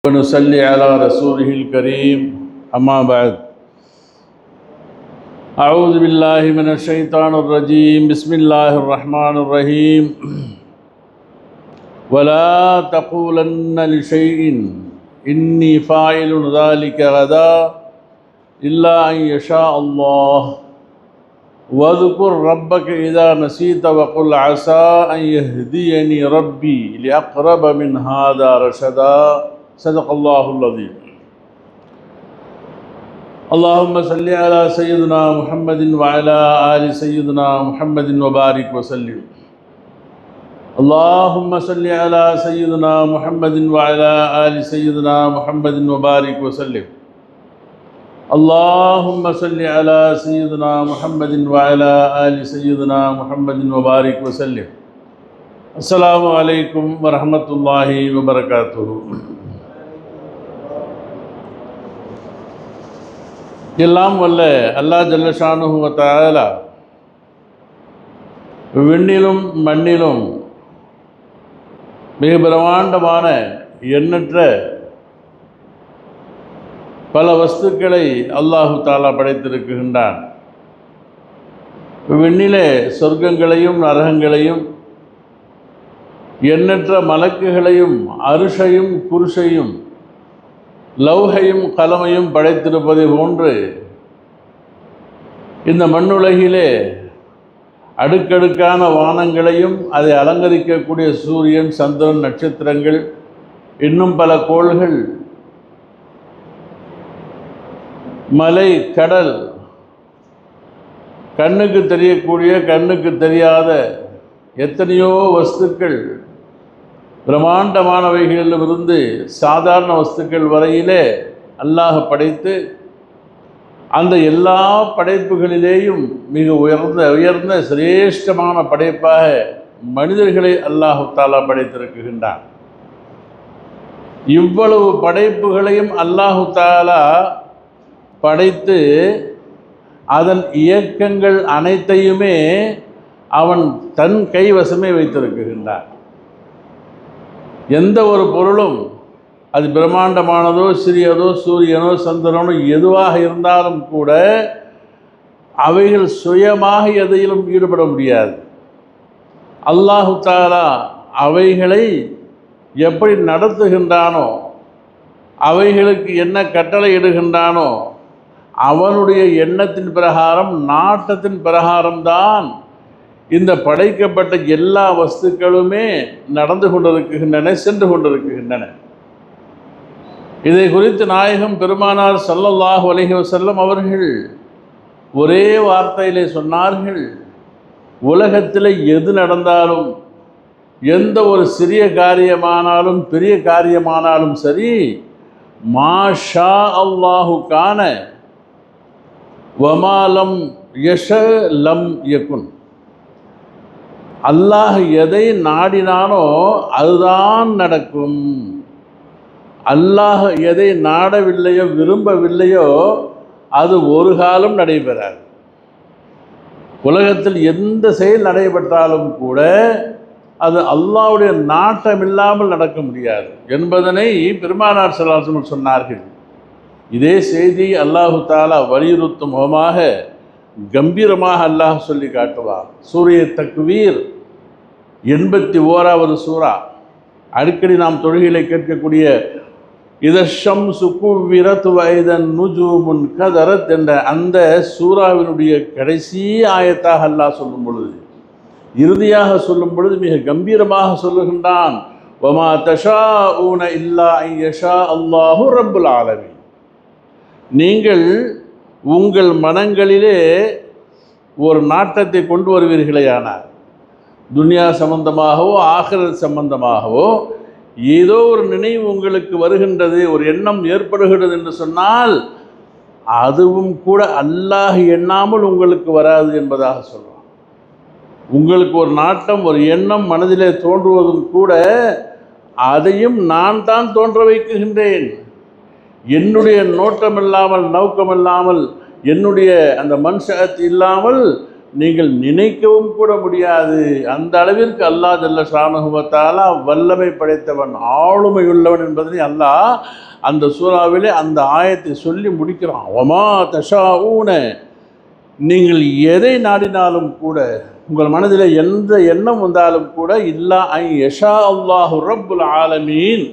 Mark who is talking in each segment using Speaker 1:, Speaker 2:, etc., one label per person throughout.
Speaker 1: ونصلي على رسوله الكريم أما بعد أعوذ بالله من الشيطان الرجيم بسم الله الرحمن الرحيم ولا تقولن لشيء إني فاعل ذلك غدا إلا أن يشاء الله واذكر ربك إذا نسيت وقل عسى أن يهديني ربي لأقرب من هذا رشدا صدق الله العظيم. اللهم صل على سيدنا محمد وعلى آل سيدنا محمد وبارك وسلم. اللهم صل على سيدنا محمد وعلى آل سيدنا محمد وبارك وسلم. اللهم صل على سيدنا محمد وعلى آل سيدنا محمد وبارك وسلم. السلام عليكم ورحمة الله وبركاته. எல்லாம் வல்ல அல்லாஹ் ஜல்லஷானுஹு வ தஆலா விண்ணிலும் மண்ணிலும் மிக பிரமாண்டமான எண்ணற்ற பல வஸ்துக்களை அல்லாஹு தஆலா படைத்திருக்கின்றான். விண்ணிலே சொர்க்கங்களையும் நரகங்களையும் எண்ணற்ற மலக்குகளையும் அருஷையும் குருஷையும் லௌஹையும் கலமையும் படைத்திருப்பதை போன்று இந்த மண்ணுலகிலே அடுக்கடுக்கான வானங்களையும் அதை அலங்கரிக்கக்கூடிய சூரியன் சந்திரன் நட்சத்திரங்கள் இன்னும் பல கோள்கள் மலை கடல் கண்ணுக்கு தெரியக்கூடிய கண்ணுக்கு தெரியாத எத்தனையோ வஸ்துக்கள் பிரம்மாண்டமானவைகளிலிருந்து சாதாரண வஸ்துக்கள் வரையிலே அல்லாஹ் படைத்து அந்த எல்லா படைப்புகளிலேயும் மிக உயர்ந்த சிரேஷ்டமான படைப்பாக மனிதர்களை அல்லாஹு தஆலா படைத்திருக்கின்றான். இவ்வளவு படைப்புகளையும் அல்லாஹு தஆலா படைத்து அதன் இயக்கங்கள் அனைத்தையுமே அவன் தன் கைவசமே வைத்திருக்கின்றான். எந்த ஒரு பொருளும் அது பிரம்மாண்டமானதோ சிறியதோ சூரியனோ சந்திரனோ எதுவாக இருந்தாலும் கூட அவைகள் சுயமாக எதையிலும் ஈடுபட முடியாது. அல்லாஹு தஆலா அவைகளை எப்படி நடத்துகின்றானோ அவைகளுக்கு என்ன கட்டளை இடுகின்றானோ அவனுடைய எண்ணத்தின் பிரகாரம் நாட்டத்தின் பிரகாரம்தான் இந்த படைக்கப்பட்ட எல்லா வஸ்துக்களுமே நடந்து கொண்டிருக்கின்றன, சென்று கொண்டிருக்கின்றன. இதை குறித்து நாயகம் பெருமானார் ஸல்லல்லாஹு அலைஹி வஸல்லம் அவர்கள் ஒரே வார்த்தையிலே சொன்னார்கள், உலகத்தில் எது நடந்தாலும் எந்த ஒரு சிறிய காரியமானாலும் பெரிய காரியமானாலும் சரி, மாஷா அல்லாஹு கான வமாலம் யஷ லம் யகுன். அல்லாஹ் எதை நாடினானோ அதுதான் நடக்கும். அல்லாஹ் எதை நாடவில்லையோ விரும்பவில்லையோ அது ஒரு காலம் நடைபெறாது. உலகத்தில் எந்த செயல் நடைபெற்றாலும் கூட அது அல்லாஹ்வுடைய நாட்டம் இல்லாமல் நடக்க முடியாது என்பதனை பெருமானார் ஸல்லல்லாஹு அலைஹி வஸல்லம் சொன்னார்கள். இதே செய்தி அல்லாஹு தஆலா வலியுறுத்தும் முகமாக கம்பீரமாக அல்லாஹ் சொல்லி காட்டுவார். சூரிய தக்வீர் 81வது சூரா, அடிக்கடி நாம் தொழுகையிலே கேட்கக்கூடிய இதஷம் சுகுவிரத் வைதன் நுஜூமுன் கதரத் என்ற அந்த சூறாவினுடைய கடைசி ஆயத்தாக அல்லாஹ் சொல்லும் பொழுது, இறுதியாக சொல்லும் பொழுது மிக கம்பீரமாக சொல்லுகின்றான், வமா தஷாஊன இல்லா அன் யஷா அல்லாஹு ரப்புல் ஆலமீன். நீங்கள் உங்கள் மனங்களிலே ஒரு நாட்டத்தை கொண்டு வருவீர்களேயானார், துன்யா சம்பந்தமாகவோ ஆகிரத் சம்பந்தமாகவோ ஏதோ ஒரு நினைவு உங்களுக்கு வருகின்றது, ஒரு எண்ணம் ஏற்படுகிறது என்று சொன்னால் அதுவும் கூட அல்லாஹ் எண்ணாமல் உங்களுக்கு வராது என்பதாக சொல்வான். உங்களுக்கு ஒரு நாட்டம் ஒரு எண்ணம் மனதிலே தோன்றுவதும் கூட அதையும் நான் தான் தோன்ற வைக்குகின்றேன். என்னுடைய நோட்டமில்லாமல் நோக்கமில்லாமல் என்னுடைய அந்த மன்ஷஅத் இல்லாமல் நீங்கள் நினைக்கவும் கூட முடியாது. அந்த அளவிற்கு அல்லாஹ் ஜல்ல ஷானஹு வ தஆலா வல்லமை படைத்தவன், ஆளுமை உள்ளவன் என்பதை அல்லாஹ் அந்த சூறாவிலே அந்த ஆயத்தை சொல்லி முடிக்கிறான். வமா தஷாஊன, நீங்கள் எதை நாடினாலும் கூட, உங்கள் மனதில் எந்த எண்ணம் வந்தாலும் கூட, இல்லா ஐ யஷா அல்லாஹு ரப்புல் ஆலமீன்,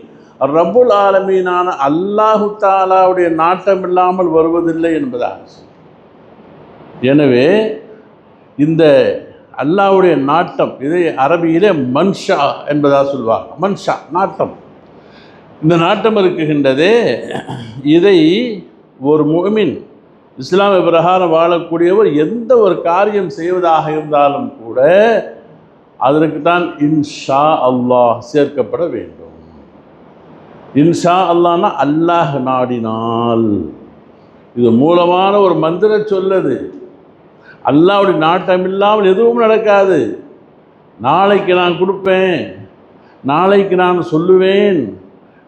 Speaker 1: ரப்புல் ஆலமீனான அல்லாஹு தாலாவுடைய நாட்டம் இல்லாமல் வருவதில்லை என்பதாக. எனவே இந்த அல்லாஹ்வுடைய நாட்டம், இதை அரபியிலே மன்ஷா என்பதாக சொல்வாங்க. மன்ஷா, நாட்டம். இந்த நாட்டம் இருக்குகின்றதே, இதை ஒரு முஃமின் இஸ்லாமிய பிரகாரம் வாழக்கூடியவர் எந்த ஒரு காரியம் செய்வதாக இருந்தாலும் கூட அதற்கு தான் இன்ஷா அல்லாஹ் சேர்க்கப்பட வேண்டும். இன்ஷா அல்லாஹ்னா அல்லாஹ் நாடினால். இது மூலமான ஒரு மந்திர சொல்லது. அல்லாஹ்வுடைய நாட்டம் இல்லாமல் எதுவும் நடக்காது. நாளைக்கு நான் கொடுப்பேன், நாளைக்கு நான் சொல்லுவேன்,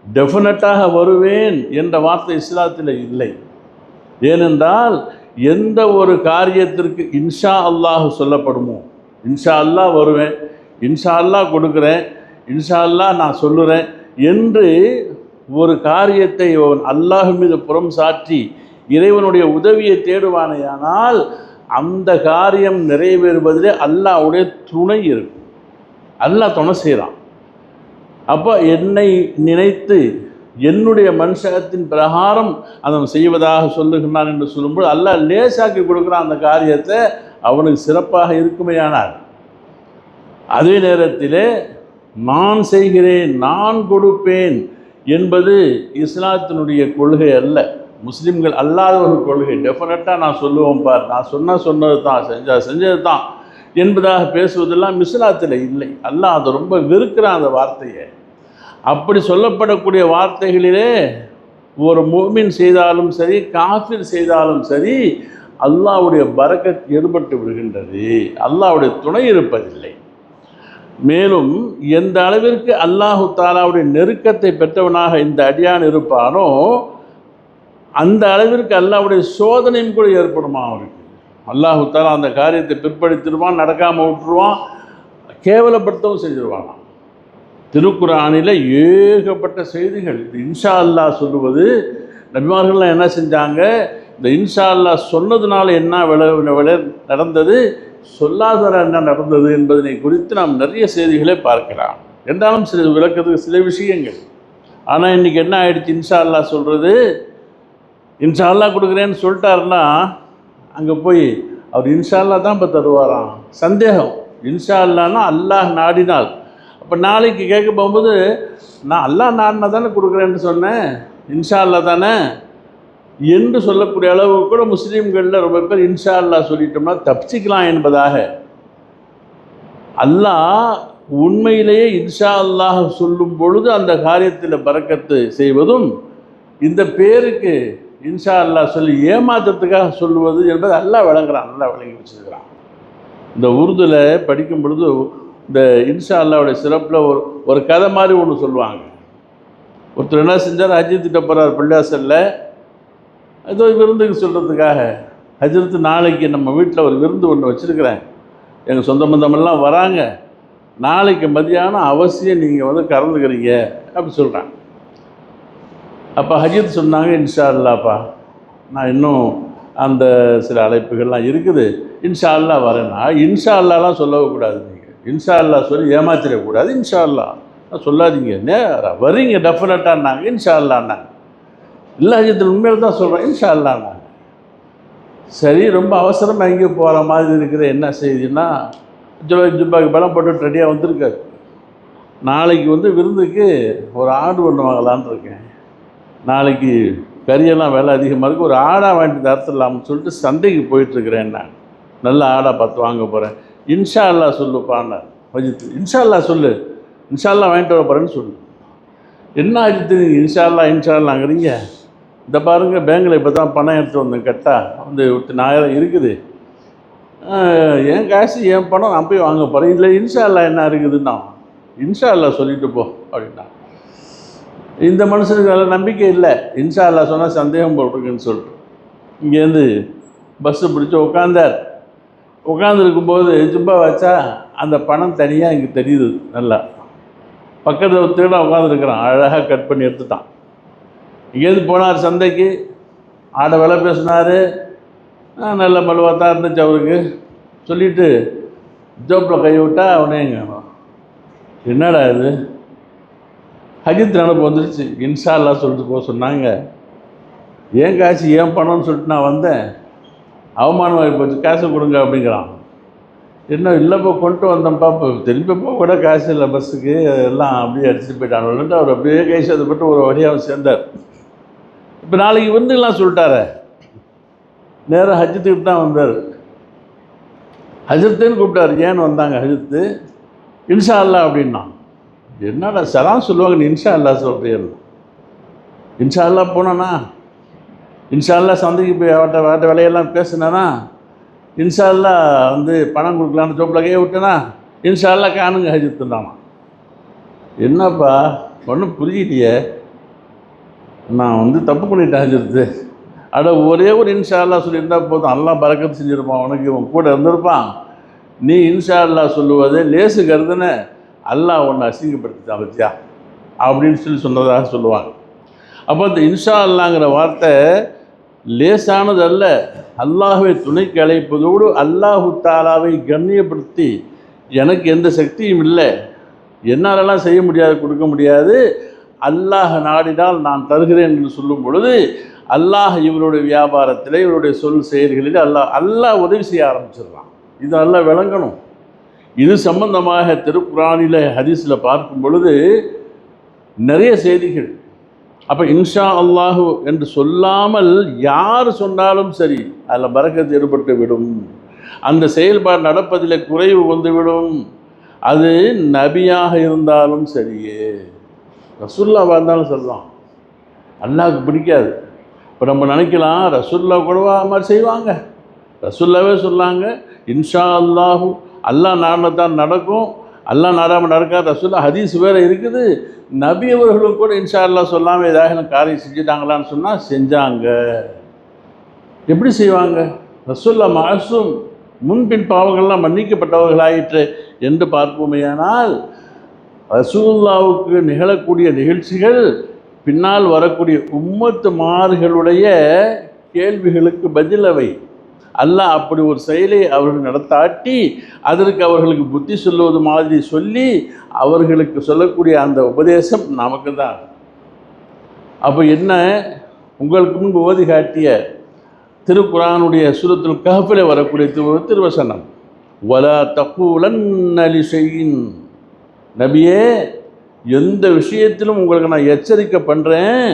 Speaker 1: டெஃபினட்டாக வருவேன் என்ற வார்த்தை இஸ்லாத்தில் இல்லை. ஏனென்றால் எந்த ஒரு காரியத்திற்கு இன்ஷா அல்லாஹ் சொல்லப்படுமோ, இன்ஷா அல்லாஹ் வருவேன், இன்ஷா அல்லாஹ் கொடுக்குறேன், இன்ஷா அல்லாஹ் நான் சொல்லுறேன் என்று ஒரு காரியத்தை அல்லாஹ் மீது புறம் சாற்றி இறைவனுடைய உதவியை தேடுவானேயானால் அந்த காரியம் நிறைவேறுவதிலே அல்லாஹ்வுடைய துணை இருக்கும். அல்லாஹ் துணை செய்கிறான். அப்போ என்னை நினைத்து என்னுடைய மனுஷகத்தின் பிரகாரம் அதை செய்வதாக சொல்லுகிறான் என்று சொல்லும்போது அல்லாஹ் லேசாக்கி கொடுக்குறான் அந்த காரியத்தை, அவனுக்கு சிறப்பாக இருக்குமையானார். அதே நேரத்தில் நான் செய்கிறேன், நான் கொடுப்பேன் என்பது இஸ்லாத்தினுடைய கொள்கை அல்ல, முஸ்லீம்கள் அல்லாத ஒரு கொள்கை. டெஃபினட்டாக நான் சொல்லுவேன் பார், நான் சொன்னது தான், செஞ்சது தான் என்பதாக பேசுவதெல்லாம் இஸ்லாத்தில் இல்லை. அல்லாஹ் அதை ரொம்ப வெறுக்கிறான் அந்த வார்த்தையை. அப்படி சொல்லப்படக்கூடிய வார்த்தைகளிலே ஒரு முஃமின் செய்தாலும் சரி, காஃபிர் செய்தாலும் சரி, அல்லாஹ்வுடைய பரக்கத் எடுபட்டு விடுகின்றது, அல்லாஹ்வுடைய துணை இருப்பதில்லை. மேலும் எந்த அளவிற்கு அல்லாஹு தாலாவுடைய நெருக்கத்தை பெற்றவனாக இந்த அடியான் இருப்பானோ அந்த அளவிற்கு அல்லாஹ்வுடைய சோதனையும் கூட ஏற்படுமா அவருக்கு. அல்லாஹு தாலா அந்த காரியத்தை பிற்படுத்திடுவான், நடக்காமல் விட்டுருவான், கேவலப்படுத்தவும் செஞ்சிருவான். திருக்குர்ஆனில் ஏகப்பட்ட செய்திகள். இன்ஷா அல்லாஹ் சொல்லுவது, நபிமார்கள்லாம் என்ன செஞ்சாங்க, இந்த இன்ஷா அல்லாஹ் சொன்னதுனால என்ன நடந்தது, சொல்லாத என்ன நடந்தது என்பதனை குறித்து நாம் நிறைய செய்திகளை பார்க்கலாம். என்றாலும் சில விளக்கத்துக்கு சில விஷயங்கள். ஆனால் இன்றைக்கி என்ன ஆகிடுச்சு, இன்ஷா அல்லாஹ் சொல்கிறது, இன்ஷா அல்லாஹ் கொடுக்குறேன்னு சொல்லிட்டாருன்னா அங்கே போய் அவர் இன்ஷா அல்லாஹ் தான் இப்போ தருவாராம். சந்தேகம். இன்ஷா அல்லாஹ்னா அல்லாஹ் நாடினால். அப்போ நாளைக்கு கேட்க போகும்போது நான் அல்லாஹ் நாடினா தானே கொடுக்குறேன்னு சொன்னேன், இன்ஷா அல்லாஹ் தானே என்று சொல்லக்கூடிய அளவுக்கு கூட முஸ்லீம்களில் ரொம்ப பேர் இன்ஷா அல்லாஹ் சொல்லிட்டோம்னா தப்பிச்சிக்கலாம் என்பதாக. அல்லாஹ் உண்மையிலேயே இன்ஷா அல்லாஹ் சொல்லும் பொழுது அந்த காரியத்தில் பரக்கத்து செய்வதும், இந்த பேருக்கு இன்ஷா அல்லாஹ் சொல்லி ஏமாற்றத்துக்காக சொல்லுவது என்பது அல்லாஹ் விளங்குறான், நல்லா விளங்கி வச்சுருக்கிறான். இந்த உருதுல படிக்கும் பொழுது இந்த இன்ஷா அல்லாஹ்வுடைய சிறப்பில் ஒரு கதை மாதிரி ஒன்று சொல்லுவாங்க. ஒருத்தர் என்ன செஞ்சார், ஹஜ்ரத்திட்ட போகிறார் பள்ளியாசலில், ஏதோ விருந்துக்கு சொல்கிறதுக்காக. ஹஜ்ரத்து நாளைக்கு நம்ம வீட்டில் ஒரு விருந்து ஒன்று வச்சுருக்கிறேன், எங்கள் சொந்த பந்தமெல்லாம் வராங்க, நாளைக்கு மதியானம் அவசியம் நீங்கள் கலந்துக்கிறீங்க அப்படி சொல்கிறாங்க. அப்போ ஹஜ்ரத் சொன்னாங்க, இன்ஷா அல்லாஹ்ப்பா, நான் இன்னும் அந்த சில அழைப்புகள்லாம் இருக்குது, இன்ஷா அல்லாஹ் வரேன்னா. இன்ஷா அல்லாஹ்லாம் சொல்லக்கூடாது, நீங்கள் இன்ஷா அல்லாஹ் சொல்லி ஏமாத்திடக்கூடாது, இன்ஷா அல்லாஹ் சொல்லாதீங்க, நேராக வரீங்க டெஃபினட்டான்னாங்க. இன்ஷா அல்லாஹ்னாங்க. இல்லை ஹஜ்ரத் உண்மையில் தான் சொல்கிறேன், இன்ஷா அல்லாஹ்னாங்க. சரி, ரொம்ப அவசரமாக எங்கேயோ போகிற மாதிரி இருக்குது, என்ன செய்தின்னா ஜுப்பாக்கு பலம் போட்டு ரெடியாக வந்திருக்காரு. நாளைக்கு விருந்துக்கு ஒரு ஆடு ஒன்று வாங்கலான்னு இருக்கேன், நாளைக்கு கறியெல்லாம் விலை அதிகமாக இருக்குது, ஒரு ஆடாக வாங்கிட்டு தரத்துலாம்னு சொல்லிட்டு சந்தைக்கு போயிட்டுருக்கிறேன், நான் நல்ல ஆடாக பார்த்து வாங்க போகிறேன், இன்ஷா அல்லாஹ் சொல்லுப்பான்னு அஜித். இன்ஷா அல்லாஹ் சொல்லு, இன்ஷா அல்லாஹ் வாங்கிட்டு வர போகிறேன்னு சொல்லு. என்ன அஜித் நீங்கள் இன்ஷா அல்லாஹ்ங்கிறீங்க, இந்த பாருங்கள் பேங்கில் இப்போ தான் பணம் எடுத்து வந்தேன், கரெக்டாக 10,000 இருக்குது, என் காசு என் பணம் நான் போய் வாங்க போகிறேன், இல்லை இன்ஷா அல்லாஹ் என்ன இருக்குதுன்னா இன்ஷா அல்லாஹ் சொல்லிட்டு போ அப்படின்னா. இந்த மனுஷனுக்கு நல்ல நம்பிக்கை இல்லை, இன்ஷா அல்லாஹ் சொன்னால் சந்தேகம் போட்டிருக்குன்னு சொல்லிட்டு இங்கேருந்து பஸ்ஸு பிடிச்சி உட்காந்துருக்கும்போது ஜுப்பா வச்சா அந்த பணம் தனியாக இங்கே தெரியுது. நல்லா பக்கத்தில் திருட உட்காந்துருக்கிறான், அழகாக கட் பண்ணி எடுத்துட்டான். இங்கேருந்து போனார் சந்தைக்கு, ஆடை விலை பேசினார், நல்ல மலுவாத்தான் இருந்துச்சு அவருக்கு. சொல்லிவிட்டு ஜோப்பில் கை விட்டா அவனேங்க, என்னடா இது, ஹஜ்ஜத் நினப்பு வந்துருச்சு, இன்ஷா அல்லாஹ் சொல்லிட்டு போக சொன்னாங்க. ஏன் காசு ஏன் பணம்னு சொல்லிட்டு நான் வந்தேன், அவமானமாகி போச்சு, காசு கொடுங்க அப்படிங்கிறான். என்ன இல்லைப்போ கொண்டு வந்தேன்ப்பா, இப்போ திரும்பி போக கூட காசு இல்லை, பஸ்ஸுக்கு எல்லாம் அப்படியே அடிச்சுட்டு போயிட்டானுட்டு அவர் அப்படியே கை சேர்த்துப்பட்டு ஒரு வழியாக சேர்ந்தார். இப்போ நாளைக்கு வந்துலாம் சொல்லிட்டாரு, நேராக ஹஜ்ஜத்துக்கு தான் வந்தார். ஹஜ்ரத்துன்னு கூப்பிட்டார். ஏன்னு வந்தாங்க ஹஜ்ரத்து, இன்ஷா அல்லாஹ் அப்படின்னா. என்னடா சலாம் சொல்லுவாங்க, நீ இன்ஷா அல்லாஹ் சொல்கிறீங்க. இன்ஷா அல்லாஹ் போனானா, இன்ஷா அல்லாஹ் சந்தைக்கு போய் வாட்ட விலையெல்லாம் பேசுனானா, இன்ஷா அல்லாஹ் வந்து பணம் கொடுக்கலான்னு ஜோப்பில் கையை விட்டேனா, இன்ஷா அல்லாஹ் காணுங்க ஹஜ்ரத்துண்டானா. என்னப்பா ஒன்றும் புரியலையே, நான் வந்து தப்பு பண்ணிட்டேன் ஹஜ்ரத்து. அட ஒரே ஒரு இன்ஷா அல்லாஹ் சொல்லியிருந்தால் போதும், அல்லாஹ் பரக்கத்து செஞ்சுருப்பான், உனக்கு இவன் கூட இருந்திருப்பான். நீ இன்ஷா அல்லாஹ் சொல்லுவதே லேசு கருதுன்னு அல்லாஹ் ஒன்று அசிங்கப்படுத்திட்டான் பத்தியா அப்படின்னு சொன்னதாக சொல்லுவாங்க. அப்போ இந்த இன்ஷா அல்லாங்கிற வார்த்தை லேசானது அல்ல. அல்லாஹ்வை துணைக்கு அழைப்பதோடு அல்லாஹு தாலாவை கண்ணியப்படுத்தி, எனக்கு எந்த சக்தியும் இல்லை, என்னாலெல்லாம் செய்ய முடியாது, கொடுக்க முடியாது, அல்லாஹ் நாடினால் நான் தருகிறேன் என்று சொல்லும் பொழுது அல்லாஹ் இவருடைய வியாபாரத்தில், இவருடைய சொல் செயல்களில் அல்லாஹ் உதவி செய்ய ஆரம்பிச்சிடலாம். இது அல்லாஹ் விளங்கணும். இது சம்பந்தமாக திருக்குரானில் ஹதீஸில் பார்க்கும் பொழுது நிறைய செய்திகள். அப்போ இன்ஷா அல்லாஹு என்று சொல்லாமல் யார் சொன்னாலும் சரி அதில் பரக்கத்து ஏற்பட்டு விடும், அந்த செயல்பாடு நடப்பதில் குறைவு வந்துவிடும். அது நபியாக இருந்தாலும் சரியே, ரசூலுல்லாஹ் இருந்தாலும் சொல்லலாம், அல்லாஹ்வுக்கு பிடிக்காது. இப்போ நம்ம நினைக்கலாம் ரசூலுல்லாஹ் கூடவா மாதிரி செய்வாங்க, ரசூலுல்லாஹ்வே சொல்லாங்க இன்ஷா அல்லாஹு, அல்லாஹ் நாடினதான் நடக்கும், அல்லாஹ் நாடாமல் நடக்காது. ரசூலுல்லாஹ் ஹதீஸ் வேறு இருக்குது. நபி அவர்களும் கூட இன்ஷா அல்லாஹ் சொல்லாமல் ஏதாவது காரியம் செஞ்சுட்டாங்களான்னு சொன்னால் செஞ்சாங்க. எப்படி செய்வாங்க? ரசூலுல்லாஹ் மாசூம், முன்பின் பாவங்கள்லாம் மன்னிக்கப்பட்டவர்களாயிற்று என்று பார்ப்போமேயானால், ரசூலுல்லாஹ்வுக்கு நிகழக்கூடிய நிகழ்ச்சிகள் பின்னால் வரக்கூடிய உம்மத்துமார்களுடைய கேள்விகளுக்கு பதில் அவை. அல்லாஹ் அப்படி ஒரு செயலை அவர்கள் நடத்தாட்டி அதற்கு அவர்களுக்கு புத்தி சொல்லுவது மாதிரி சொல்லி அவர்களுக்கு சொல்லக்கூடிய அந்த உபதேசம் நமக்கு தான். அப்போ என்ன, உங்களுக்கு முன்பு ஓதி காட்டிய திருக்குரானுடைய சூரத்துல் கஹ்ஃபில் வரக்கூடிய திருவசனம், வலா தகூலன்ன லிஷைஇன், நபியே எந்த விஷயத்திலும் உங்களுக்கு நான் எச்சரிக்கை பண்ணுறேன்,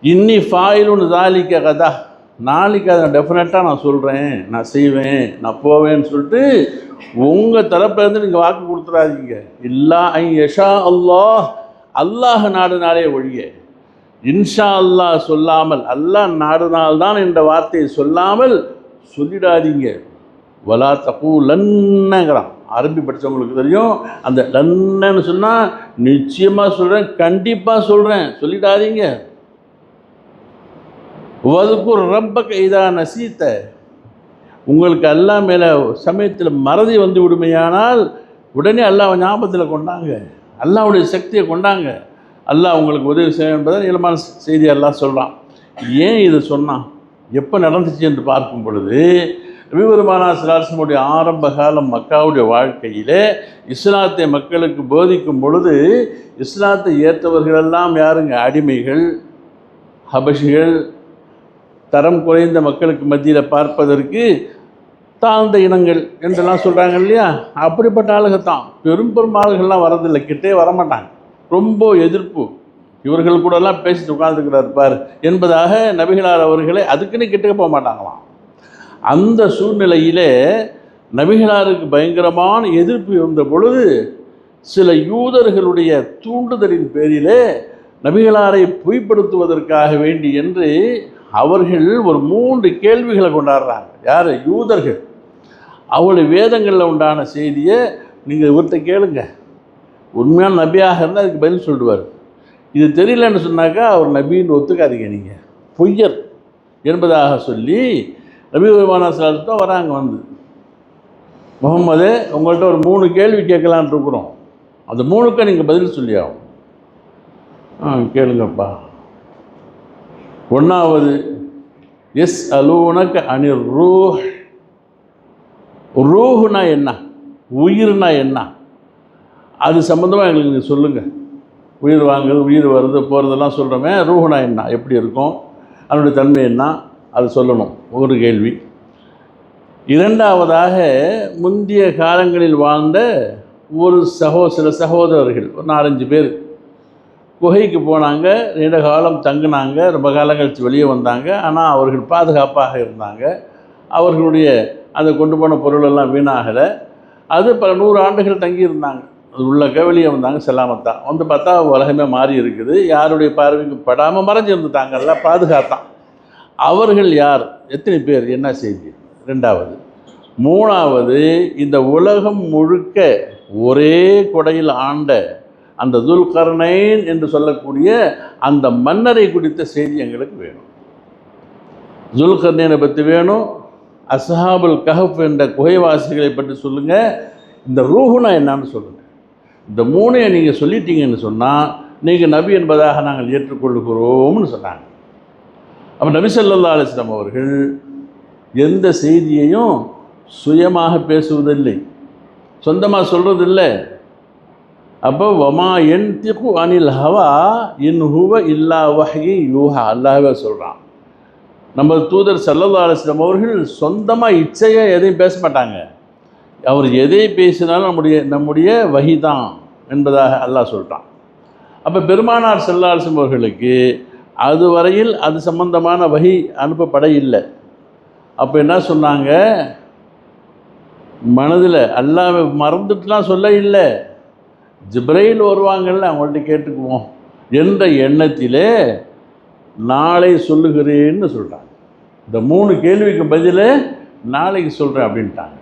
Speaker 1: இன்னி ஃபாயிலுன் ஸாலிக கதா, நாளைக்கு அதை டெஃபினட்டாக நான் சொல்கிறேன், நான் செய்வேன், நான் போவேன்னு சொல்லிட்டு உங்கள் தரப்புலேருந்து நீங்கள் வாக்கு கொடுத்துடாதீங்க. இல்லா ஐ யஷா அல்லாஹ், அல்லாஹ் நாடுனாலே ஒழிய இன்ஷா அல்லாஹ் சொல்லாமல், அல்லாஹ் நாடுனால்தான் என்ற வார்த்தையை சொல்லாமல் சொல்லிடாதீங்க. வலா தகூலன்னங்கிறான். அரபி படித்தவங்களுக்கு தெரியும், அந்த லன்னு சொன்னால் நிச்சயமாக சொல்கிறேன், கண்டிப்பாக சொல்கிறேன், சொல்லிடாதீங்க. வதுக்குர் ரப்பக இதா நசீத்த, உங்களுக்கு அல்லாஹ் மேலே சமயத்தில் மறதி வந்து விடுமையானால் உடனே அல்லாஹ் ஞாபகத்தில் கொண்டாங்க, அல்லாஹ்வுடைய சக்தியை கொண்டாங்க, அல்லாஹ் உங்களுக்கு உதவி செய்ய என்பதை நீளமான செய்தி அல்லாஹ் சொல்கிறான். ஏன் இது சொன்னான், எப்போ நடந்துச்சு என்று பார்க்கும் பொழுது, நபி பெருமானார் ஸல்லல்லாஹு அலைஹி வஸல்லம் ஆரம்ப காலம் மக்காவுடைய வாழ்க்கையிலே இஸ்லாத்தை மக்களுக்கு போதிக்கும் பொழுது, இஸ்லாத்தை ஏற்றவர்களெல்லாம் யாருங்க, அடிமைகள், ஹபஷிகள், தரம் குறைந்த மக்களுக்கு மத்தியில் பார்ப்பதற்கு தாழ்ந்த இனங்கள் என்றெல்லாம் சொல்கிறாங்க இல்லையா, அப்படிப்பட்ட ஆளுகத்தான். பெரும் ஆளுகள்லாம் வரதில்லை, கிட்டே வரமாட்டாங்க, ரொம்ப எதிர்ப்பு, இவர்கள் கூடலாம் பேசிட்டு உட்காந்துக்கிறார் பார் என்பதாக நபிகளார் அவர்களை அதுக்குன்னு கிட்டே போக மாட்டாங்களாம். அந்த சூழ்நிலையிலே நபிகளாருக்கு பயங்கரமான எதிர்ப்பு இருந்த பொழுது சில யூதர்களுடைய தூண்டுதலின் பேரிலே நபிகளாரை பொய்ப்படுத்துவதற்காக வேண்டி என்று அவர்கள் ஒரு 3 கேள்விகளை கொண்டாடுறாங்க. யார்? யூதர்கள். அவருடைய வேதங்களில் உண்டான செய்தியை நீங்கள் இவர்கிட்ட கேளுங்க, உண்மையான நபியாக இருந்தால் அதுக்கு பதில் சொல்லிடுவார். இது தெரியலன்னு சொன்னாக்கா அவர் நபின்னு ஒத்துக்காதீங்க, நீங்கள் பொய்யர் என்பதாக சொல்லி நபி பெருமானார் ஸல்லல்லாஹு அலைஹி வஸல்லம் வராங்க. வந்து முகம்மது, உங்கள்கிட்ட ஒரு 3 கேள்வி கேட்கலான் இருக்கிறோம். அந்த 3க்கும் நீங்கள் பதில் சொல்லி ஆகும். கேளுங்கப்பா. 1வது, எஸ் அலூனக அனிர் ரூஹ். ரூஹுனா என்ன, உயிர்னா என்ன, அது சம்மந்தமாக எங்களுக்கு நீங்கள் சொல்லுங்கள். உயிர் வாங்குறது, உயிர் வருது போகிறதெல்லாம் சொல்கிறோமே, ரூஹுனா என்ன, எப்படி இருக்கும், அதனுடைய தன்மை என்ன, அது சொல்லணும். ஒரு கேள்வி. 2வதாக, முந்தைய காலங்களில் வாழ்ந்த ஒரு சில சகோதரர்கள், ஒரு 4-5 பேர் குகைக்கு போனாங்க, நீண்ட காலம் தங்கினாங்க, ரொம்ப காலம் கழித்து வெளியே வந்தாங்க. ஆனால் அவர்கள் பாதுகாப்பாக இருந்தாங்க. அவர்களுடைய அந்த கொண்டு போன பொருளெல்லாம் வீணாகலை. அது பல 100 ஆண்டுகள் தங்கியிருந்தாங்க. அது உள்ளக்க வெளியே வந்தாங்க, செல்லாமத்தான் வந்து பார்த்தா உலகமே மாறி இருக்குது. யாருடைய பார்வைக்கு படாமல் மறைஞ்சிருந்துட்டாங்கல்ல, பாதுகாத்தான். அவர்கள் யார், எத்தனை பேர், என்ன செய்தி? 2வது. 3வது, இந்த உலகம் முழுக்க ஒரே கொடையில் ஆண்ட அந்த துல்கர்னைன் என்று சொல்லக்கூடிய அந்த மன்னரை குறித்த செய்தி எங்களுக்கு வேணும். துல்கர்னைனை பற்றி வேணும். அஸ்ஹாபுல் கஹஃப் என்ற குகைவாசிகளை பற்றி சொல்லுங்கள். இந்த ரூஹுனா என்னன்னு சொல்லுங்கள். இந்த 3ஐயும் நீங்கள் சொல்லிட்டீங்கன்னு சொன்னால் நீங்கள் நபி என்பதாக நாங்கள் ஏற்றுக்கொள்கிறோம்னு சொன்னாங்க. அப்போ நபி ஸல்லல்லாஹு அலைஹி வஸல்லம் அவர்கள் எந்த செய்தியையும் சுயமாக பேசுவதில்லை, சொந்தமாக சொல்கிறதில்லை. அப்போ வமா யன்திகு அனில் ஹவா இன் ஹுவ இல்லா வஹ்யி யூஹா, அல்லாஹ்வே சொல்கிறான். நம்ம தூதர் ஸல்லல்லாஹு அலைஹி வஸல்லம் அவர்கள் சொந்தமாக இச்சையாக எதையும் பேச மாட்டாங்க. அவர் எதை பேசினாலும் நம்முடைய வஹி தான் என்பதாக அல்லாஹ் சொல்கிறான். அப்போ பெருமானார் ஸல்லல்லாஹு அலைஹி வஸல்லம் அவர்களுக்கு அதுவரையில் அது சம்பந்தமான வஹி அனுப்பப்பட இல்லை. அப்போ என்ன சொன்னாங்க, மனதில் அல்லாஹ் மறந்துட்டுலாம் சொல்ல இல்லை, ஜிப்ரைல் வருவாங்கள்ல, அவங்கள்ட்ட கேட்டுக்குவோம் என்ற எண்ணத்திலே நாளை சொல்லுகிறேன்னு சொல்கிறாங்க. இந்த 3 கேள்விக்கு பதில் நாளைக்கு சொல்கிறேன் அப்படின்ட்டாங்க.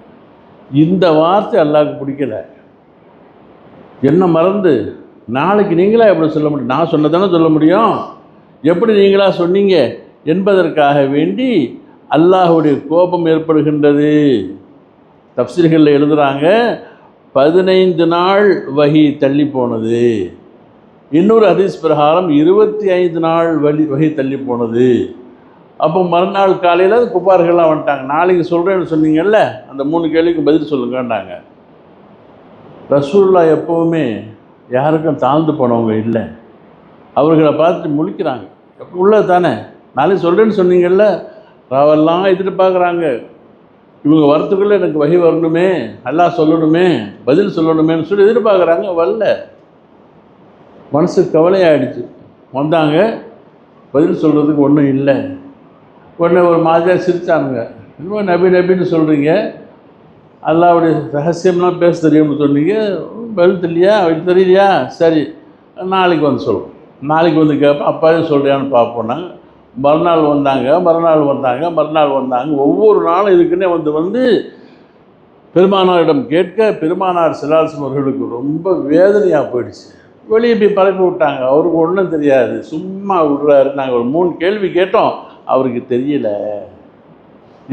Speaker 1: இந்த வார்த்தை அல்லாஹ்வுக்கு பிடிக்கல. என்ன மறந்து நாளைக்கு நீங்களா எப்படி சொல்ல முடியும், நான் சொன்னதானே சொல்ல முடியும், எப்படி நீங்களா சொன்னீங்க என்பதற்காக வேண்டி அல்லாஹ்வுடைய கோபம் ஏற்படுகின்றது. தஃப்சீர்களில் எழுதுகிறாங்க, 15 நாள் வஹி தள்ளி போனது. இன்னொரு ஹதீஸ் பிரகாரம் 25 நாள் வஹி தள்ளி போனது. அப்போ மறுநாள் காலையில் குப்பார்கள்லாம் வந்துட்டாங்க. நாளைக்கு சொல்கிறேன்னு சொன்னீங்கல்ல, அந்த 3 கேள்விக்கு பதில் சொல்லுங்கன்னாங்க. ரசூலுல்லாஹ் எப்போவுமே யாருக்கும் தாழ்ந்து போனவங்க இல்லை. அவர்களை பார்த்துட்டு முழிக்கிறாங்க. எப்போ உள்ளது தானே, நாளைக்கு சொல்கிறேன்னு சொன்னீங்கல்ல, ராவெல்லாம் எதிர்பார்க்குறாங்க. இவங்க வரத்துக்குள்ளே எனக்கு வஹி வரணுமே, அல்லாஹ் சொல்லணுமே, பதில் சொல்லணுமேன்னு சொல்லி எதிர்பார்க்குறாங்க. வரல. மனசுக்கு கவலையாகிடுச்சு. வந்தாங்க, பதில் சொல்கிறதுக்கு ஒன்றும் இல்லை. உடனே ஒரு மாதிரியாக சிரித்தானுங்க. இன்னும் நபின்னு சொல்கிறீங்க, அல்லாஹ்வுடைய ரகசியம்லாம் பேச தெரியும்னு சொன்னீங்க, பதில் தெரியலையா, அவருக்கு தெரியலையா, சரி நாளைக்கு வந்து சொல்லுவோம். நாளைக்கு வந்து கேட்போம், அப்பாவே சொல்கிறியான்னு பார்ப்போம். மறுநாள் வந்தாங்க. ஒவ்வொரு நாளும் இதுக்குன்னே வந்து பெருமானாரிடம் கேட்க, பெருமானார் ஸல்லல்லாஹு அலைஹி வஸல்லம் அவர்களுக்கு ரொம்ப வேதனையாக போயிடுச்சு. வெளியே போய் பரப்பி விட்டாங்க. அவருக்கு ஒன்றும் தெரியாது, சும்மா விடுறாரு. நாங்கள் ஒரு 3 கேள்வி கேட்டோம், அவருக்கு தெரியல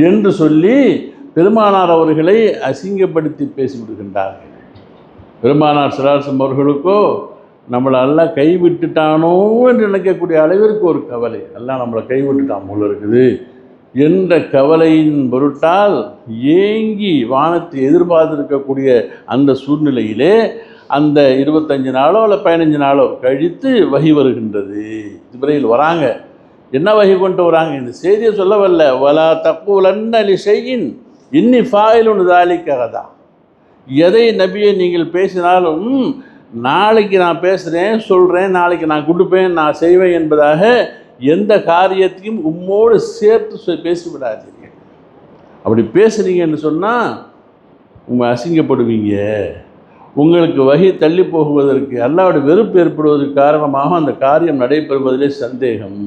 Speaker 1: என்று சொல்லி பெருமானார் அவர்களை அசிங்கப்படுத்தி பேசிவிடுகின்றார்கள். பெருமானார் ஸல்லல்லாஹு அலைஹி வஸல்லம் அவர்களுக்கோ நம்மளை எல்லாம் கைவிட்டுட்டானோ என்று நினைக்கக்கூடிய அளவிற்கு ஒரு கவலை, எல்லாம் நம்மளை கைவிட்டுட்டான் போல இருக்குது என்ற கவலையின் பொருட்டால் ஏங்கி வானத்தை எதிர்பார்த்திருக்கக்கூடிய அந்த சூழ்நிலையிலே அந்த 25 நாளோ அல்ல 15 நாளோ கழித்து வஹி வருகின்றது. ஜிப்ரீல் வராங்க. என்ன வஹி கொண்டு வராங்க, இந்த செய்தியை சொல்ல வரல. வலா தக்கூலன்ன லிஷைஇன் இன்னி ஃபாயிலுன் ஸாலிக கதா. எதை நபியை நீங்கள் பேசினாலும் நாளைக்கு நான் பேசுகிறேன், சொல்கிறேன், நாளைக்கு நான் கொடுப்பேன், நான் செய்வேன் என்பதாக எந்த காரியத்தையும் உம்மோடு சேர்த்து பேசிவிடாதீங்க. அப்படி பேசுகிறீங்கன்னு சொன்னால் உங்கள் அசிங்கப்படுவீங்க. உங்களுக்கு வஹி தள்ளி போகுவதற்கு, அல்லாஹ்வுடைய வெறுப்பு ஏற்படுவதற்கு காரணமாக அந்த காரியம் நடைபெறுவதிலே சந்தேகம்.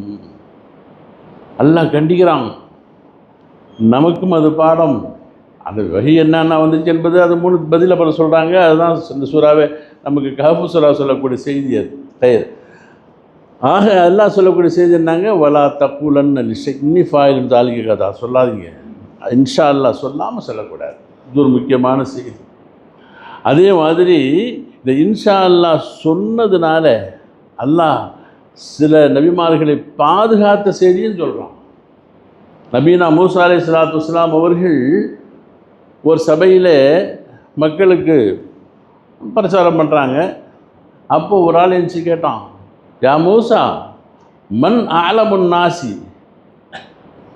Speaker 1: அல்லாஹ் கண்டிக்கிறான். நமக்கும் அது பாடம். அந்த வஹி என்னென்ன வந்துச்சு என்பது அது 3 பதில் அப்புறம் சொல்கிறாங்க. அதுதான் இந்த சூறாவே நமக்கு கஹஃப் சூரா சொல்லக்கூடிய செய்தி. அது தயிர். ஆக அல்லாஹ் சொல்லக்கூடிய செய்தி என்னங்க, வலா தக்கூலன்ன லிஷைஇன் இன்னி ஃபாயிலுன் ஸாலிக கதா. சொல்லாதீங்க, இன்ஷா அல்லாஹ் சொல்லாமல் சொல்லக்கூடாது. இது ஒரு முக்கியமான செய்தி. அதே மாதிரி இந்த இன்ஷா அல்லாஹ் சொன்னதுனால அல்லாஹ் சில நபிமார்களை பாதுகாத்த செய்தியும் சொல்கிறான். நபீனா மூசா அலைஹிஸ்ஸலாத்து வஸ்ஸலாம் அவர்கள் ஒரு சபையில் மக்களுக்கு பிரச்சாரம் பண்ணுறாங்க. அப்போ ஒரு ஆள் எழுந்துச்சு கேட்டான், யா மூசா மன் ஆலமுன் நாசி,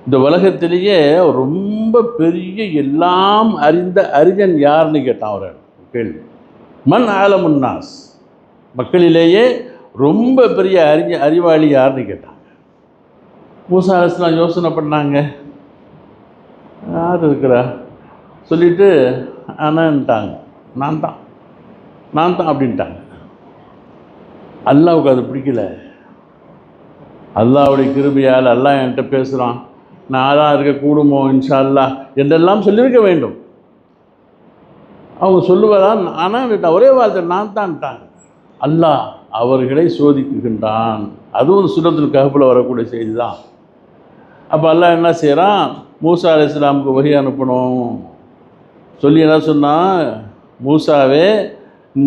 Speaker 1: இந்த உலகத்திலேயே ரொம்ப பெரிய எல்லாம் அறிந்த அறிஞன் யாருன்னு கேட்டான். அவர் கேள்வி, மன் ஆலமுன் நாஸ், மக்களிலேயே ரொம்ப பெரிய அறிவாளி யாருன்னு கேட்டாங்க. மூசா அலைஹிஸ்ஸலாம் யோசனை பண்ணாங்க, யார் இருக்கிறா சொல்லிட்டு ஆனான்ட்டாங்க, நான் தான் அப்படின்ட்டாங்க. அல்லாவுக்கு அது பிடிக்கல. அல்லாவுடைய கிருபையால் அல்லாஹ் என்கிட்ட பேசுகிறான், நான் தான் இருக்க கூடுமோ இன்ஷா அல்லாஹ் என்றெல்லாம் சொல்லியிருக்க வேண்டும். அவங்க சொல்லுவதான், ஆனால் ஒரே வார்த்தை நான் தான்ட்டாங்க. அல்லாஹ் அவர்களை சோதிக்குகின்றான். அதுவும் சூரத்துல் கஹ்ஃபில் வரக்கூடிய செய்தி தான். அப்போ அல்லாஹ் என்ன செய்கிறான், மூசா அலைஹிஸ்ஸலாமுக்கு வஹி அனுப்பணும் சொல்லி என்ன சொன்னால், மூசாவே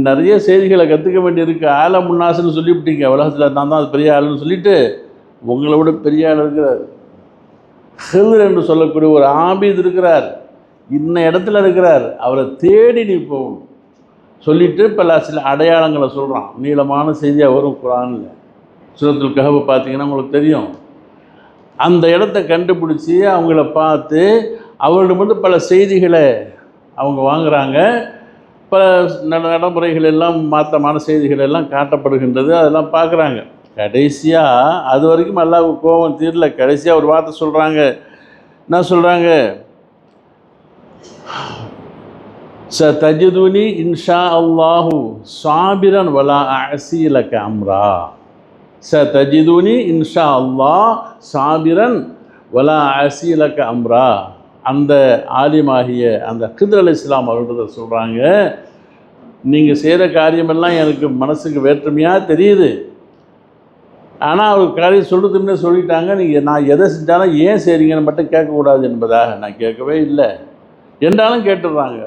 Speaker 1: நிறைய செய்திகளை கற்றுக்க வேண்டியிருக்கு, ஆலமுன்னாஸ்ன்னு சொல்லிவிட்டீங்க, உலகத்தில் நான் தான் அது பெரிய ஆளுன்னு சொல்லிவிட்டு உங்களை விட பெரிய ஆள் இருக்கிறார், ஹில்ர் என்று சொல்லக்கூடிய ஒரு ஆபீத் இருக்கிறார், இன்ன இடத்துல இருக்கிறார், அவரை தேடி நீ போகணும் சொல்லிவிட்டு சில அடையாளங்களை சொல்கிறான். நீளமான செய்தியாக வரும் குர்ஆனில். சூரத்துல் கஹ்ஃப் பார்த்தீங்கன்னா உங்களுக்கு தெரியும். அந்த இடத்த கண்டுபிடிச்சி அவங்கள பார்த்து அவர்களிடம் பல செய்திகளை அவங்க வாங்குகிறாங்க. பல நடைமுறைகள் எல்லாம் மாற்றமான செய்திகள் எல்லாம் காட்டப்படுகின்றது, அதெல்லாம் பார்க்குறாங்க. கடைசியாக அது வரைக்கும் அல்லாஹ்வுக்கு கோபம் தீரல. கடைசியாக ஒரு வார்த்தை சொல்கிறாங்க. என்ன சொல்கிறாங்க, சதஜிதுனி இன்ஷா அல்லாஹு சாபிரன் வலா அஸீ லக அம்ரா, சதஜிதுனி இன்ஷா அல்லாஹ் சாபிரன் வலா அஸீ லக அம்ரா. அந்த ஆலிமாகிய அந்த ஹித்ர் அலைஹிஸ்ஸலாம் அவர்கிட்ட சொல்கிறாங்க, நீங்கள் செய்கிற காரியமெல்லாம் எனக்கு மனசுக்கு வேற்றுமையாக தெரியுது, ஆனால் அவர் காரியம் சொல்கிறதுன்னே சொல்லிட்டாங்க, நீங்கள் நான் எதை செஞ்சாலும் ஏன் செய்கிறீங்கன்னு மட்டும் கேட்கக்கூடாது என்பதாக. நான் கேட்கவே இல்லை என்றாலும் கேட்டுடுறாங்க.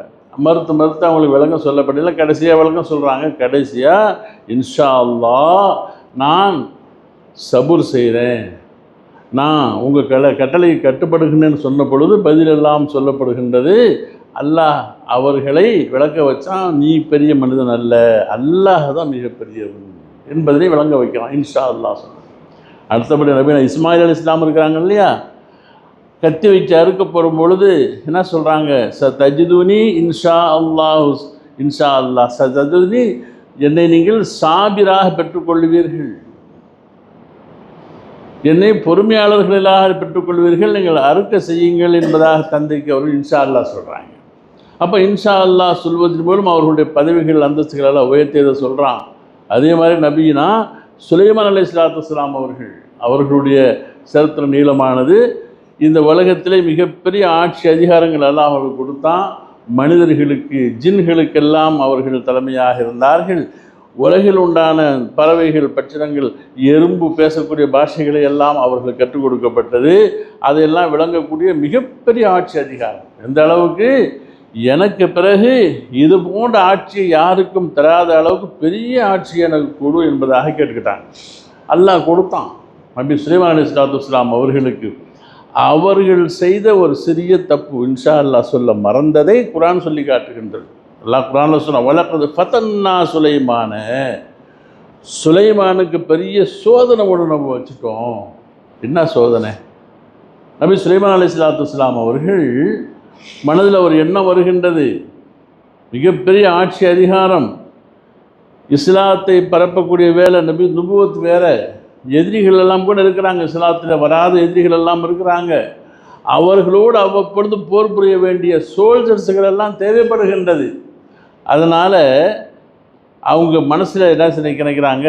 Speaker 1: மறுத்து அவங்களுக்கு விளக்கம் சொல்லப்படல. கடைசியாக விளக்கம் சொல்கிறாங்க. கடைசியாக இன்ஷா அல்லாஹ் நான் சபுர் செய்கிறேன், நான் உங்கள் கட்டளையை கட்டுப்படுகின்றேன்னு சொன்ன பொழுது பதிலெல்லாம் சொல்லப்படுகின்றது. அல்லாஹ் அவர்களை விளக்க வச்சான், நீ பெரிய மனிதன் அல்ல, அல்லாஹ் தான் மிகப்பெரியவன் என்பதனை விளங்க வைக்கிறான். இன்ஷா அல்லாஹ் சொன்னான். அடுத்தபடி நபீனா இஸ்மாயில் அலைஹிஸ்ஸலாம் இருக்கிறாங்க இல்லையா, கத்தி வச்சு அறுக்க போகும் பொழுது என்ன சொல்கிறாங்க, சதஜிதுனி இன்ஷா அல்லாஹ், இன்ஷா அல்லாஹ் சதஜிதுனி, என்னை நீங்கள் சாபிராக பெற்றுக்கொள்வீர்கள், என்னை பொறுமையாளர்களாக பெற்றுக்கொள்வீர்கள், நீங்கள் அறுக்க செய்யுங்கள் என்பதாக தந்தைக்கு அவர்கள் இன்ஷா அல்லாஹ் சொல்கிறாங்க. அப்போ இன்ஷா அல்லாஹ் சொல்வதன் மூலம் அவர்களுடைய பதவிகள் அந்தஸ்துகளெல்லாம் உயர்த்தியதை சொல்கிறான். அதே மாதிரி நபியினா சுலைமான் அலைஹிஸ்ஸலாத்து வஸ்ஸலாம் அவர்களுடைய சரித்திரம் நீளமானது. இந்த உலகத்திலே மிகப்பெரிய ஆட்சி அதிகாரங்கள் எல்லாம் அவர்கள் கொடுத்தான். மனிதர்களுக்கு ஜின்களுக்கெல்லாம் அவர்கள் தலைமையாக இருந்தார்கள். உலகில் உண்டான பறவைகள், பட்சணங்கள், எறும்பு பேசக்கூடிய பாஷைகளை எல்லாம் அவர்களுக்கு கற்றுக் கொடுக்கப்பட்டது. அதையெல்லாம் விளங்கக்கூடிய மிகப்பெரிய ஆட்சி அதிகாரம். எந்த அளவுக்கு, எனக்கு பிறகு இது போன்ற ஆட்சியை யாருக்கும் தராத அளவுக்கு பெரிய ஆட்சி எனக்கு கொடு என்பதாக கேட்டுக்கிட்டாங்க. அல்லாஹ் கொடுத்தான். நபி சுலைமான் அலைஹிஸ்ஸலாத்து வஸ்ஸலாம் அவர்களுக்கு அவர்கள் செய்த ஒரு சிறிய தப்பு இன்ஷா அல்லாஹ் சொல்ல மறந்ததை குர்ஆன் சொல்லி காட்டுகின்றது. அல்லாஹ் குர்ஆனில் சொன்ன, வலக்கது ஃபதன்னா சுலைமானுக்கு பெரிய சோதனை ஒன்று நம்ம வச்சுட்டோம். என்ன சோதனை? நபி சுலைமான் அலைஹிஸ்ஸலாத்து வஸ்ஸலாம் அவர்கள் மனதில் ஒரு எண்ணம் வருகின்றது, மிகப்பெரிய ஆட்சி அதிகாரம், இஸ்லாத்தை பரப்பக்கூடிய வேலை, நுபுவத் வேற, எதிரிகள் எல்லாம் கூட இருக்கிறாங்க, இஸ்லாத்தில் வராத எதிரிகள் எல்லாம் இருக்கிறாங்க, அவர்களோடு அவ்வப்பொழுது போர் புரிய வேண்டிய சோல்ஜர்ஸுகள் எல்லாம் தேவைப்படுகின்றது. அதனால் அவங்க மனசில் என்ன நினைக்கிறாங்க,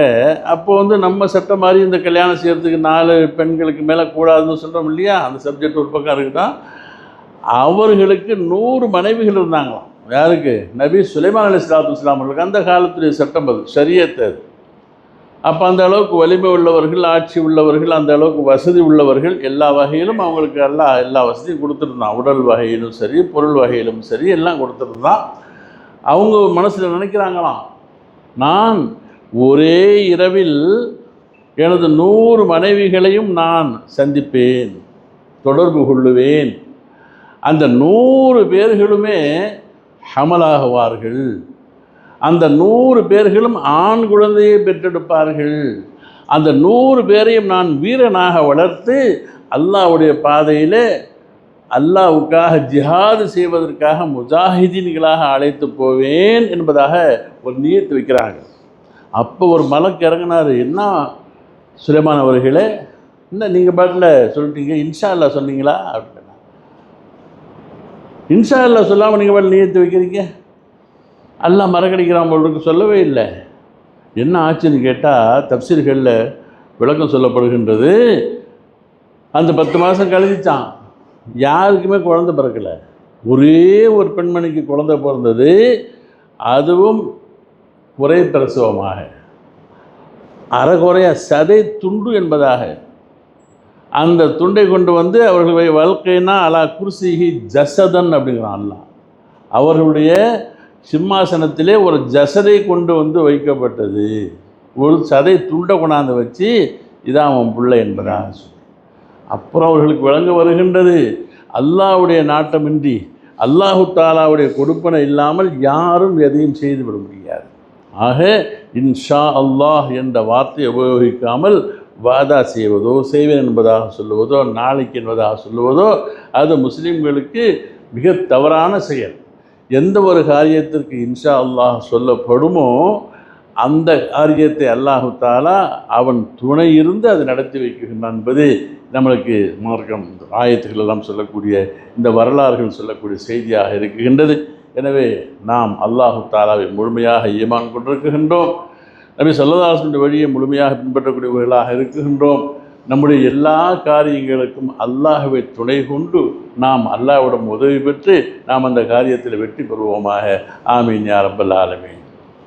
Speaker 1: அப்போ நம்ம சட்டம் மாதிரி இந்த கல்யாணம் செய்கிறதுக்கு 4 பெண்களுக்கு மேலே கூடாதுன்னு சொல்கிறோம் இல்லையா, அந்த சப்ஜெக்ட் ஒரு பக்கம் இருக்குதான். அவர்களுக்கு 100 மனைவிகள் இருந்தாங்களாம். யாருக்கு? நபி சுலைமான் அலைஹிஸ்ஸலாத்து வஸ்ஸலாம் அவர்களுக்கு. அந்த காலத்துடைய சட்டம் அது, ஷரியத் அது. அப்போ அந்த அளவுக்கு வலிமை உள்ளவர்கள், ஆட்சி உள்ளவர்கள், அந்த அளவுக்கு வசதி உள்ளவர்கள், எல்லா வகையிலும் அவங்களுக்கு எல்லா வசதியும் கொடுத்துருந்தான். உடல் வகையிலும் சரி, பொருள் வகையிலும் சரி, எல்லாம் கொடுத்துருந்தான். அவங்க மனசில் நினைக்கிறாங்களாம், நான் ஒரே இரவில் எனது 100 மனைவிகளையும் நான் சந்திப்பேன், தொடர்பு கொள்ளுவேன். அந்த 100 பேர்களுமே ஹமலாகுவார்கள். அந்த 100 பேர்களும் ஆண் குழந்தையை பெற்றெடுப்பார்கள். அந்த 100 பேரையும் நான் வீரனாக வளர்த்து அல்லாஹ்வுடைய பாதையில் அல்லாஹ்வுக்காக ஜிஹாது செய்வதற்காக முஜாஹிதீன்களாக அழைத்து போவேன் என்பதாக ஒரு நியத்து வைக்கிறாங்க. அப்போ ஒரு மலக்கு இறங்கினார். என்ன சுலைமான் அவர்களே, என்ன நீங்கள் பாட்டில் சொல்லிட்டீங்க, இன்ஷா அல்லாஹ் சொன்னீங்களா அப்படின்னா, இன்ஷா அல்லாஹ் சொல்லாமல் நீங்கள் பாட்டில் நியத்து வைக்கிறீங்க, அல்லாஹ் மறக்கடிக்கிறான் போலுக்கு சொல்லவே இல்லை. என்ன ஆச்சுன்னு கேட்டால் தப்சீர்களில் விளக்கம் சொல்லப்படுகின்றது. அந்த 10 மாதம் கழிஞ்சான், யாருக்குமே குழந்தை பிறக்கலை. ஒரே ஒரு பெண்மணிக்கு குழந்தை பிறந்தது, அதுவும் குறை பிரசவமாக, அறகுறைய சதை துண்டு என்பதாக. அந்த துண்டை கொண்டு வந்து அவர்களுடைய வாழ்க்கைனா அலா குர்சிஹி ஜசதன் அப்படிங்கிறான் அல்லாஹ். அவர்களுடைய சிம்மாசனத்திலே ஒரு ஜசதை கொண்டு வந்து வைக்கப்பட்டது. ஒரு சதை துண்டை கொண்டாந்து வச்சு இதான் அவன் பிள்ளை என்பதாக சொல்லி, அப்புறம் அவர்களுக்கு விளங்க வருகின்றது, அல்லாஹ்வுடைய நாட்டமின்றி, அல்லாஹு தாலாவுடைய கொடுப்பனை இல்லாமல் யாரும் எதையும் செய்துவிட முடியாது. ஆக இன்ஷா அல்லாஹ் என்ற வார்த்தையை உபயோகிக்காமல் வாதா செய்வதோ, செய்வேன் என்பதாக சொல்லுவதோ, நாளைக்கு என்பதாக சொல்லுவதோ அது முஸ்லீம்களுக்கு மிக தவறான செயல். எந்த ஒரு காரியத்திற்கு இன்ஷா அல்லாஹ் சொல்லப்படுமோ அந்த காரியத்தை அல்லாஹு தாலா அவன் துணை இருந்து அதை நடத்தி வைக்கின்றான் என்பது நம்மளுக்கு மார்க்கம் ஆயத்துக்கள் எல்லாம் சொல்லக்கூடிய, இந்த வரலாறுகள் சொல்லக்கூடிய செய்தியாக இருக்கின்றது. எனவே நாம் அல்லாஹு தாலாவை முழுமையாக ஈமான் கொண்டிருக்கின்றோம். நபி ஸல்லல்லாஹு அலைஹி வஸல்லம் வழியை முழுமையாக பின்பற்றக்கூடியவர்களாக இருக்கின்றோம். நம்முடைய எல்லா காரியங்களுக்கும் அல்லாஹ்வை துணை கொண்டு நாம் அல்லாஹ்விடம் உதவி பெற்று நாம் அந்த காரியத்தில் வெற்றி பெறுவோமாக. ஆமீன் யா ரப்பல் ஆலமீன்.